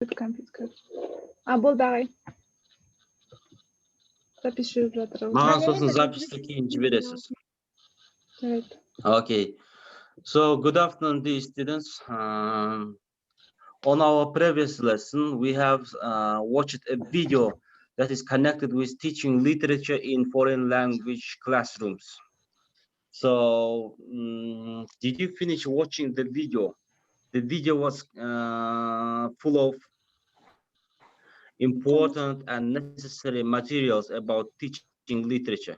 компьютер. Болды ағай. Запись жүріп жатыр. Маған сосын записті кейін жібересіз. Жарайды. Okay. So good afternoon, dear students. On our previous lesson, we have watched a video that is connected with teaching literature in foreign language classrooms. So, did you finish watching the video? The video was full of important and necessary materials about teaching literature.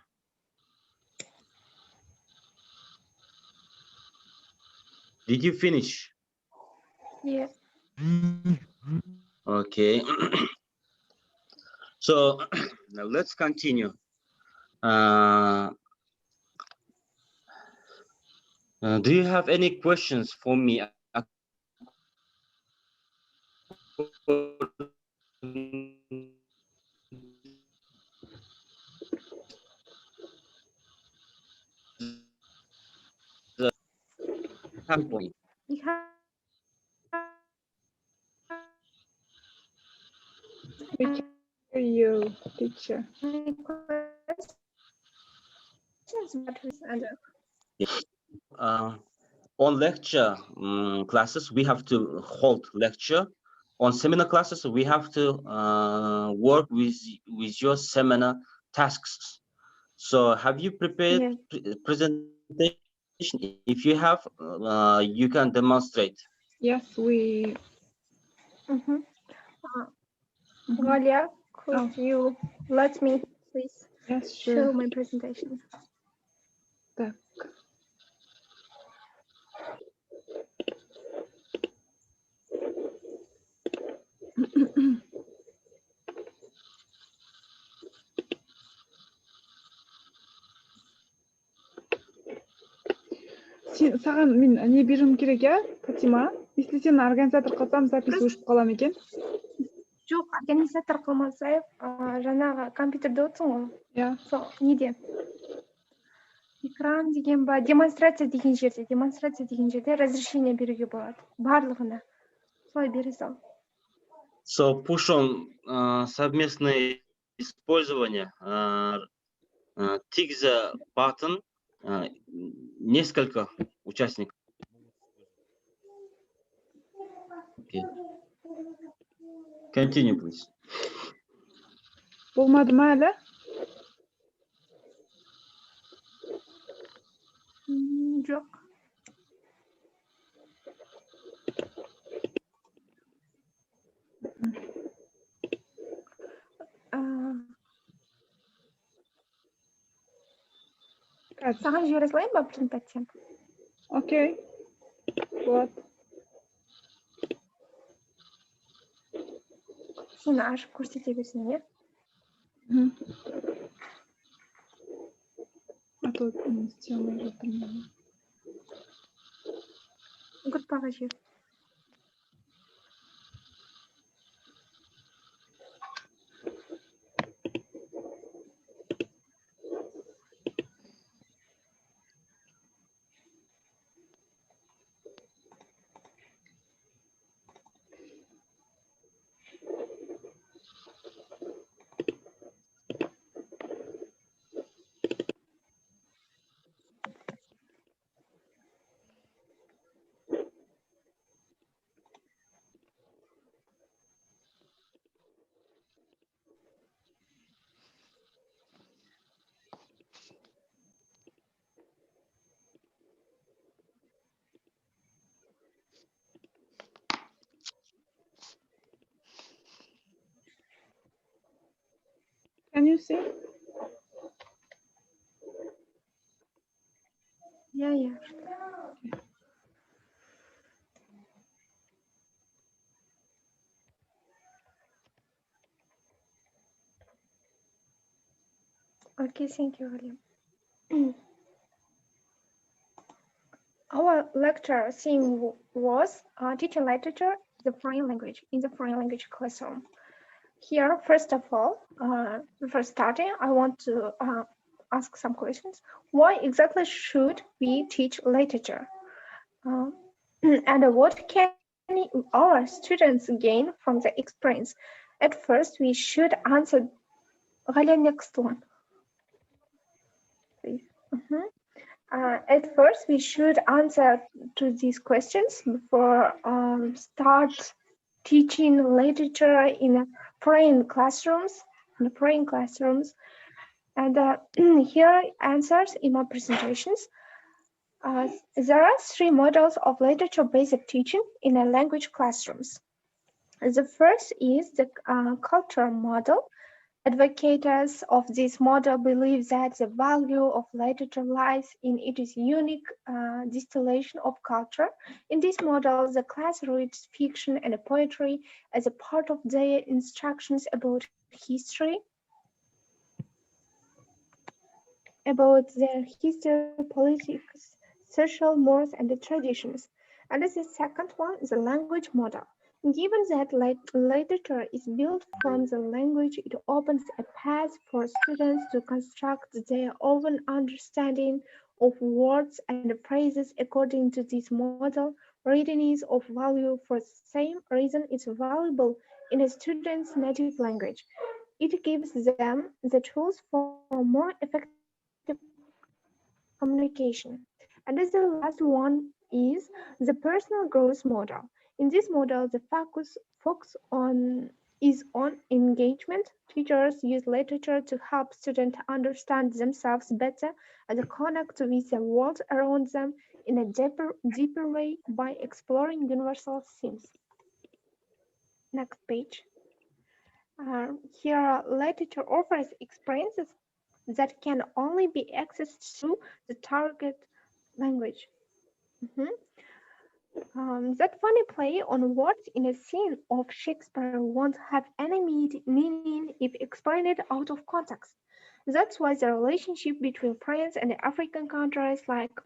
Did you finish? Yes. Okay. So now let's continue. Do you have any questions for me? Point. We can hear you, teacher. On lecture classes, we have to hold lecture. On seminar classes, we have to work with your seminar tasks. So, have you prepared presentation? If you have, you can demonstrate. Yes, we. Galia, could you let me please show my presentation? Так. Саған мен не беруім керек, я, Фатима? Если сен организатор қылсам, запись өшіп қалам екен? Жоқ, организатор қылмасай, жаңағы компьютерде отырсың ғой. Иә. Сол неде? Экран деген ба, демонстрация деген жерде разрешение беруге болады. Барлығына. Солай бере сал. So push on совместное использование. Tick the button. Несколько участников. Okay. Continue, please. Болмады ма әлі? Жоқ. Саған жібере салайын ба презентацияны? Окей. Вот. Сені ашып көрсете берсін, не? А то не істей алмай жатырмын. Группаға жібер. Can you see? Yeah. Okay, thank you, William. Our lecture theme was teaching literature in the foreign language classroom. Here, first of all, before starting, I want to ask some questions. Why exactly should we teach literature? And what can our students gain from the experience? At first, we should answer. Ghalia, next one, please. At first, we should answer to these questions before start teaching literature in foreign classrooms. And here are answers in my presentations. There are 3 models of literature-based teaching in a language classrooms. The first is the cultural model. Advocates of this model believe that the value of literature lies in its unique distillation of culture. In this model, the class reads fiction and poetry as a part of their instructions about history, politics, social mores, and the traditions. And the second one is the language model. Given that literature is built from the language, it opens a path for students to construct their own understanding of words and phrases according to this model. Reading is of value for the same reason it's valuable in a student's native language. It gives them the tools for more effective communication. And the last one is the personal growth model. In this model, the focus is on engagement. Teachers use literature to help students understand themselves better and connect with the world around them in a deeper way by exploring universal themes. Next page. Here, literature offers experiences that can only be accessed through the target language. That funny play on words in a scene of Shakespeare won't have any meaning if explained out of context. That's why the relationship between France and African countries like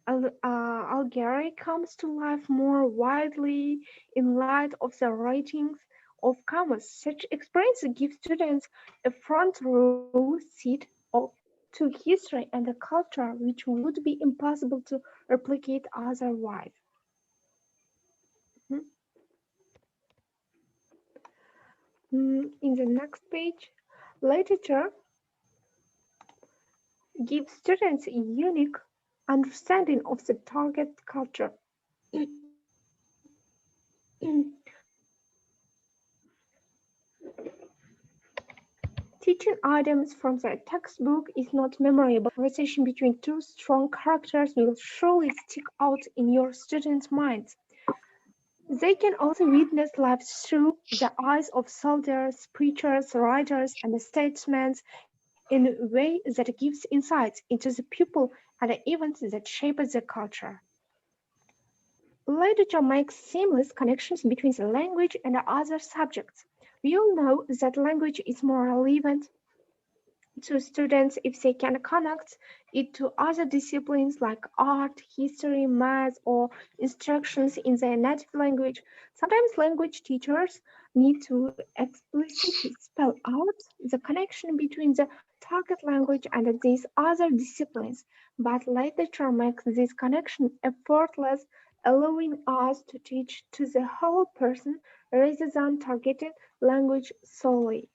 Algeria comes to life more widely in light of the writings of Camus. Such experience gives students a front row seat to history and a culture which would be impossible to replicate otherwise. In the next page, literature gives students a unique understanding of the target culture. Teaching items from the textbook is not memorable. Conversation between 2 strong characters will surely stick out in your students' minds. They can also witness life through the eyes of soldiers, preachers, writers, and statesmen in a way that gives insights into the people and the events that shape the culture. Literature makes seamless connections between the language and other subjects. We all know that language is more relevant to students if they can connect it to other disciplines like art, history, math, or instructions in their native language. Sometimes language teachers need to explicitly spell out the connection between the target language and these other disciplines, but literature makes this connection effortless, allowing us to teach to the whole person rather than targeting language solely.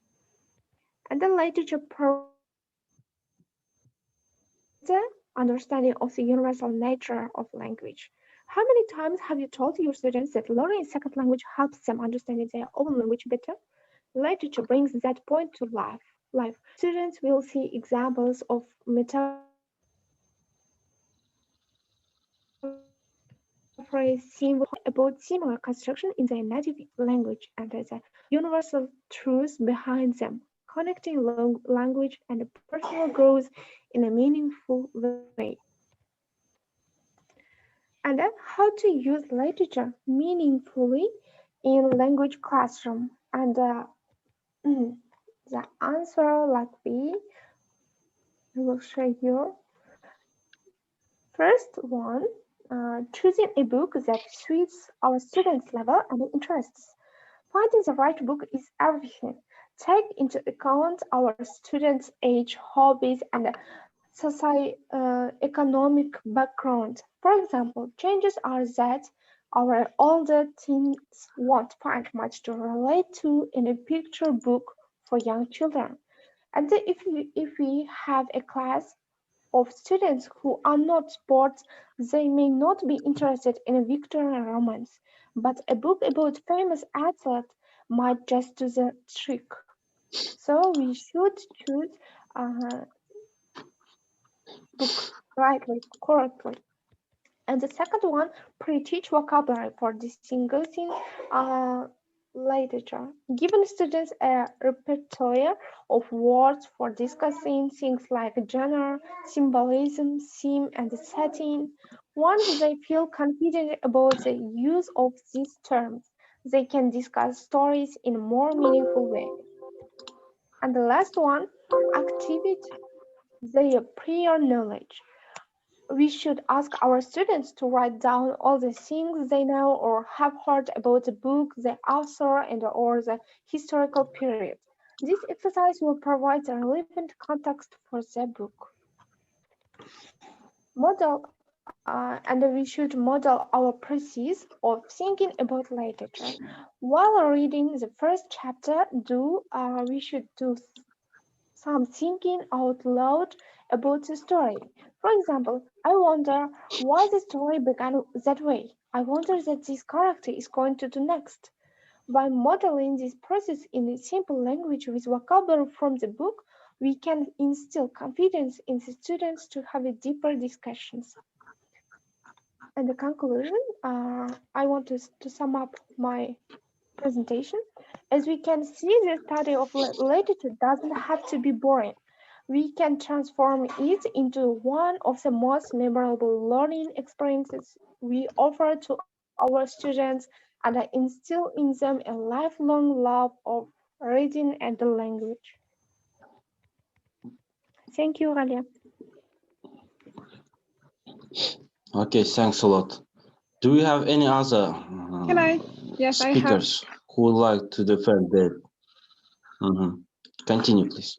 And the literature provides the understanding of the universal nature of language. How many times have you told your students that learning a second language helps them understand their own language better? Literature brings that point to life. Students will see examples of metaphors about similar construction in their native language and the universal truths behind them, connecting language and personal growth in a meaningful way. And then how to use literature meaningfully in language classroom. And the answer like I will show you. First one, choosing a book that suits our students' level and interests. Finding the right book is everything. Take into account our students' age, hobbies, and socio-economic background. For example, changes are that Our older teens won't find much to relate to in a picture book for young children. And then if we have a class of students who are not sports, they may not be interested in a Victorian romance, but a book about famous athletes might just do the trick. So we should choose a book rightly, correctly. And the second one, pre-teach vocabulary for distinguishing uh, literature. Giving students a repertoire of words for discussing things like genre, symbolism, theme, and setting. Once they feel confident about the use of these terms, they can discuss stories in a more meaningful way. And the last one, activate their prior knowledge. We should ask our students to write down all the things they know or have heard about the book, the author, and or the historical period. This exercise will provide a relevant context for the book. And we should model our process of thinking about literature. While reading the first chapter, we should do some thinking out loud about the story. For example, I wonder why the story began that way. I wonder that this character is going to do next. By modeling this process in a simple language with vocabulary from the book, we can instill confidence in the students to have a deeper discussions. And the conclusion, I want to sum up my presentation. As we can see, the study of literature doesn't have to be boring. We can transform it into one of the most memorable learning experiences we offer to our students and instill in them a lifelong love of reading and the language. Thank you, Ralia. Okay, thanks a lot. Do we have any other Can I? Yes, I have. speakers who would like to defend that? Continue, please.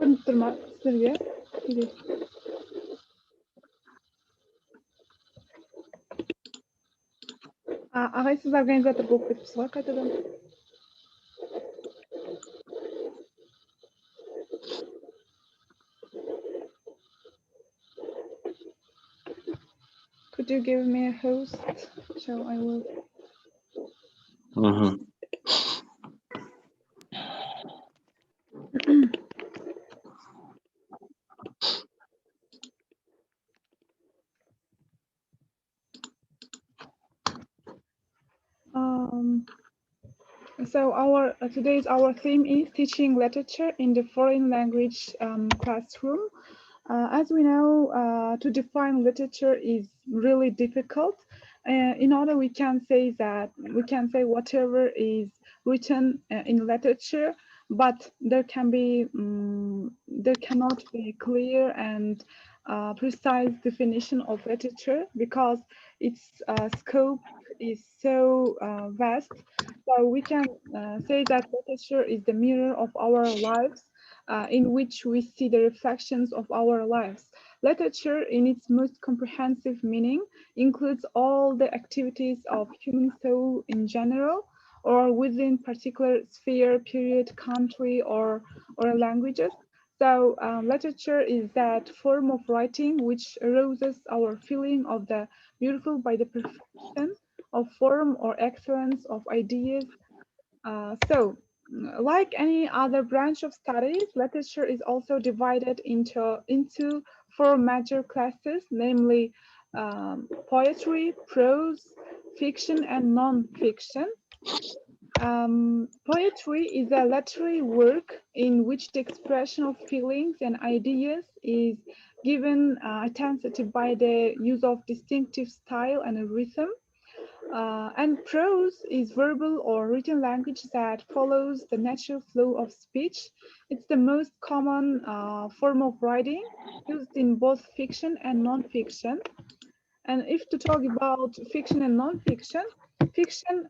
Көрініп тұр ма сіздерге? Ағай, сіз организатор болып кетіпсіз ғой қайтадан. Could you give me a host so I will? So our theme is teaching literature in the foreign language classroom. As we know, to define literature is really difficult. In order, we can say whatever is written in literature, but there cannot be clear and precise definition of literature because its scope is so vast. So we can say that literature is the mirror of our lives, in which we see the reflections of our lives. Literature, in its most comprehensive meaning, includes all the activities of human soul in general, or within particular sphere, period, country, or languages. So literature is that form of writing which arouses our feeling of the beautiful by the perfection of form or excellence of ideas. So, like any other branch of studies, literature is also divided into four major classes, namely poetry, prose, fiction, and non-fiction. Poetry is a literary work in which the expression of feelings and ideas is given intensity by the use of distinctive style and a rhythm. And prose is verbal or written language that follows the natural flow of speech. It's the most common form of writing used in both fiction and non-fiction. And if to talk about fiction and non-fiction, Fiction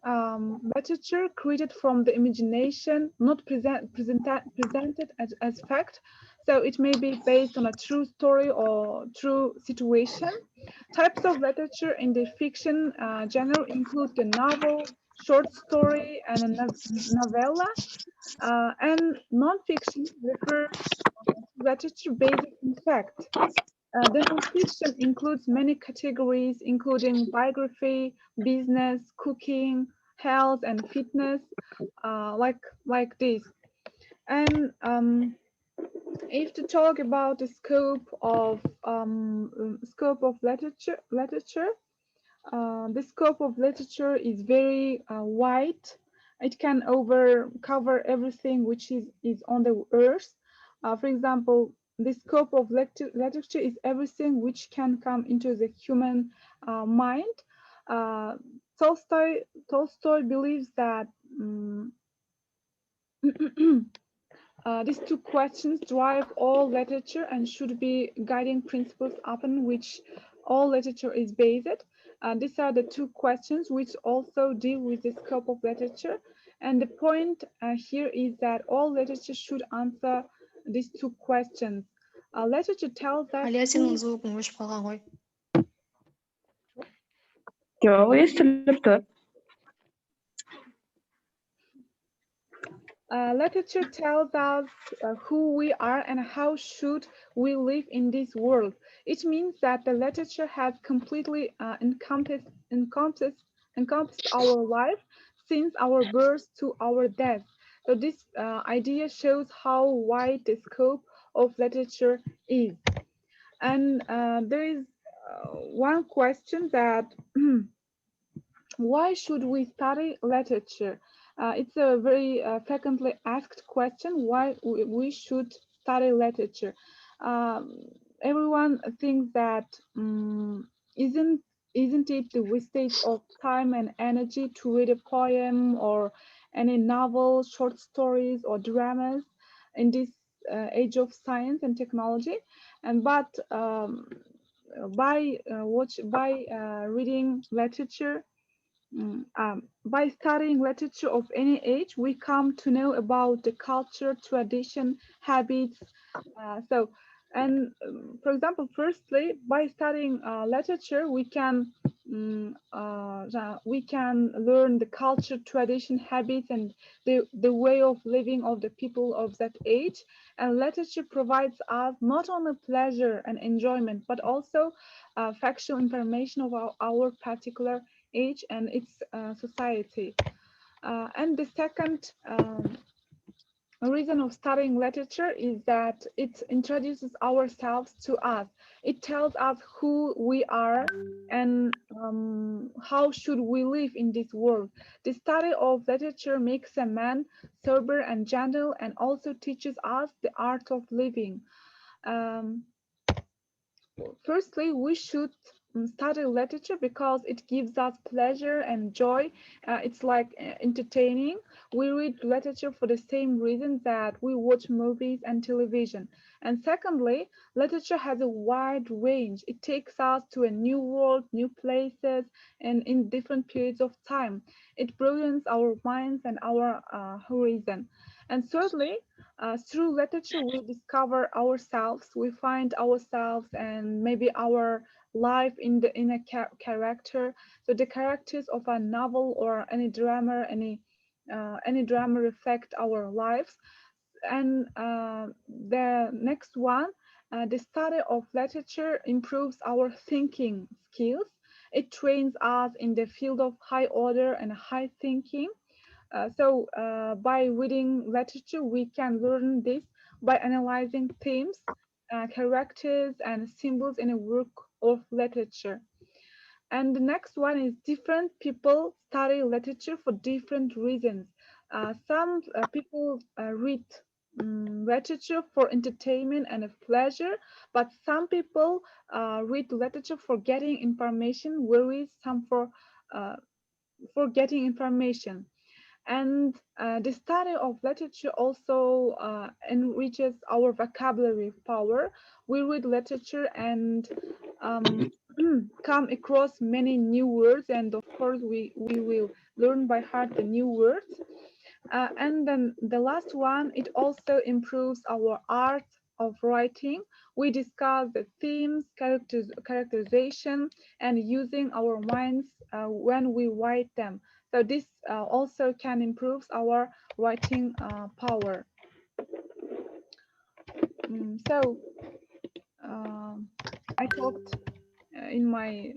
literature created from the imagination, not presented as fact. So it may be based on a true story or true situation. Types of literature in the fiction genre include the novel, short story, and a novella. And nonfiction refers to literature based on fact. The nonfiction includes many categories, including biography, business, cooking, health, and fitness, like this. And if to talk about the scope of literature, the scope of literature is very wide. It can cover everything which is on the earth. For example, the scope of literature is everything which can come into the human mind. Uh, Tolstoy believes that these two questions drive all literature and should be guiding principles upon which all literature is based. These are the two questions which also deal with the scope of literature. And the point here is that all literature should answer these two questions. Literature tells us Алия, сенің звукың өшіп қалған ғой. Жоқ, естіліп тұр. Literature tells us who we are and how should we live in this world. It means that the literature has completely encompassed our life since our birth to our death. So this idea shows how wide the scope of literature is. And there is one question that why should we study literature? It's a very frequently asked question, why we should study literature. Everyone thinks that isn't it the wastage of time and energy to read a poem or any novel, short stories or dramas in this age of science and technology? And but by reading literature, by studying literature of any age, we come to know about the culture, tradition, habits. For example, firstly, by studying literature, we can learn the culture, tradition, habits, and the way of living of the people of that age. And literature provides us not only pleasure and enjoyment, but also factual information of our particular age and its society. And the second reason of studying literature is that it introduces ourselves to us. It tells us who we are and how should we live in this world. The study of literature makes a man sober and gentle and also teaches us the art of living. Firstly, we should study literature because it gives us pleasure and joy. It's like entertaining. We read literature for the same reason that we watch movies and television. And secondly, literature has a wide range. It takes us to a new world, new places, and in different periods of time. It broadens our minds and our horizon. And thirdly, through literature, we discover ourselves. We find ourselves and maybe our life in a character. So the characters of a novel or any drama reflect our lives. And the next one, the study of literature improves our thinking skills. It trains us in the field of high order and high thinking. So by reading literature, we can learn this by analyzing themes, characters, and symbols in a work of literature. And the next one is different people study literature for different reasons. Some people read literature for entertainment and pleasure, but some people read literature for getting information, whereas some for getting information. And the study of literature also enriches our vocabulary power. We read literature and come across many new words, and of course we will learn by heart the new words. And then the last one, it also improves our art of writing. We discuss the themes, characterization, and using our minds when we write them. So this also can improve our writing power. So I talked in my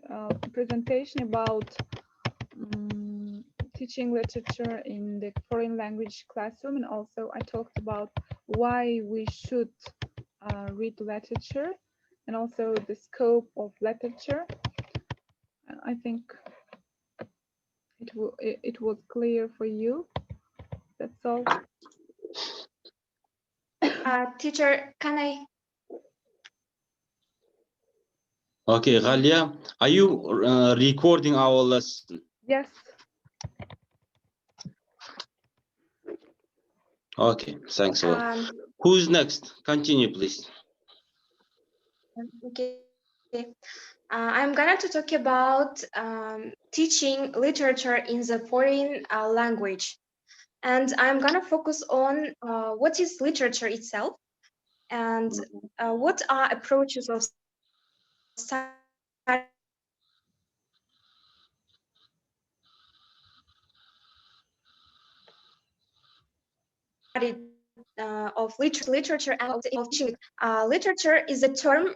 presentation about teaching literature in the foreign language classroom, and also I talked about why we should read literature and also the scope of literature. I think it was clear for you. That's all. Teacher, can I? Okay, Ghalia, are you recording our lesson? Yes. Okay, thanks a lot. Who's next? Continue, please. Okay. I'm going to talk about teaching literature in the foreign language. And I'm going to focus on what is literature itself and what are approaches of study of literature and of teaching. Literature is a term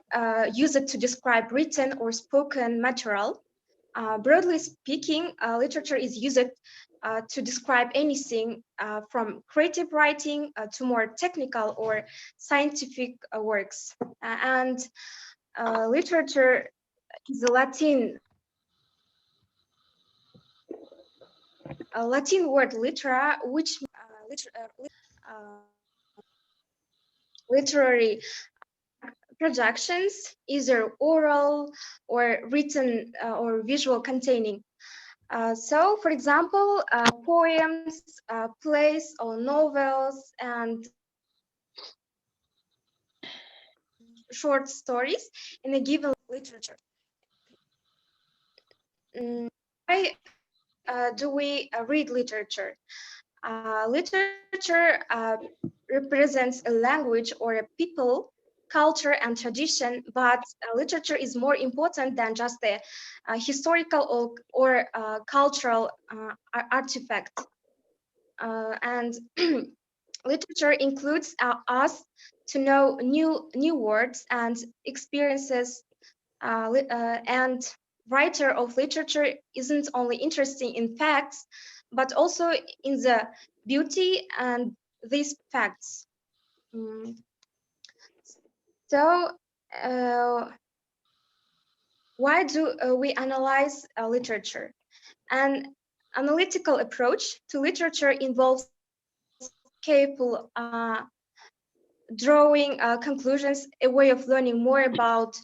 used to describe written or spoken material. Broadly speaking, literature is used to describe anything from creative writing to more technical or scientific works. And literature is a Latin word litera, which literary productions, either oral or written or visual containing. So, for example, poems, plays, or novels, and short stories in a given literature. Why do we read literature? Literature represents a language or a people, culture, and tradition, but literature is more important than just a historical or cultural artifact. And literature includes us to know new words and experiences, and writer of literature isn't only interesting in facts, but also in the beauty and these facts. So why do we analyze literature? An analytical approach to literature involves careful drawing conclusions, a way of learning more about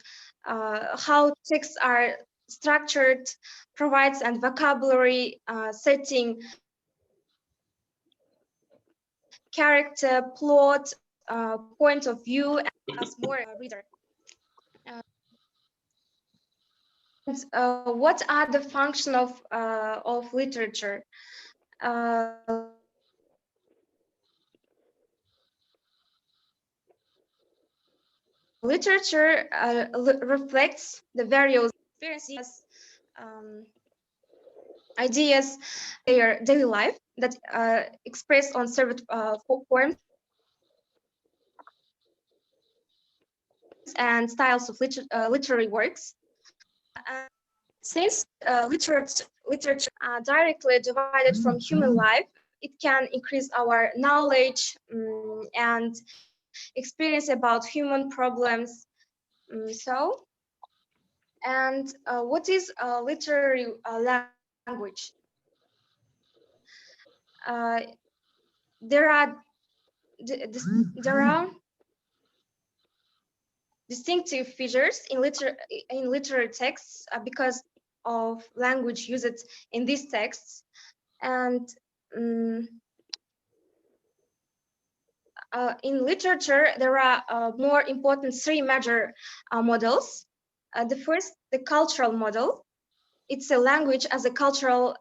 how texts are structured, provides and vocabulary, setting, character, plot, point of view, and as more reader. What are the functions of literature? Literature reflects the various experiences, ideas, their daily life that expressed on certain forms and styles of literary works. Since literature directly divided from human life, it can increase our knowledge and experience about human problems. What is literary language? There are distinctive features in literary texts because of language used in these texts, and in literature there are more important three major models. The first, the cultural model. It's a language as a cultural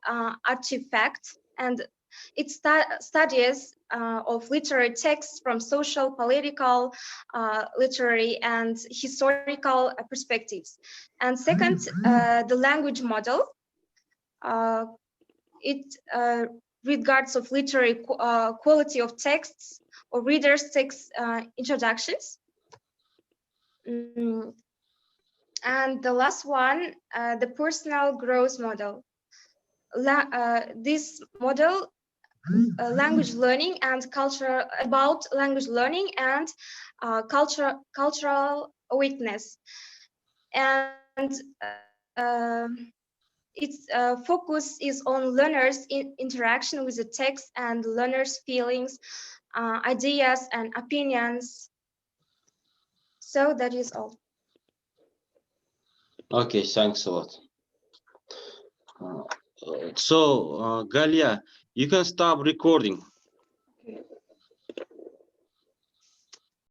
artifact, and it studies of literary texts from social, political, literary, and historical perspectives. And second, the language model. It regards of literary quality of texts or readers' text introductions. And the last one, the personal growth model. This model, language learning and culture, about language learning and cultural awareness, and its focus is on learners' interaction with the text and learners' feelings, ideas, and opinions. So that is all. Okay, thanks a lot. So, Galia, you can stop recording.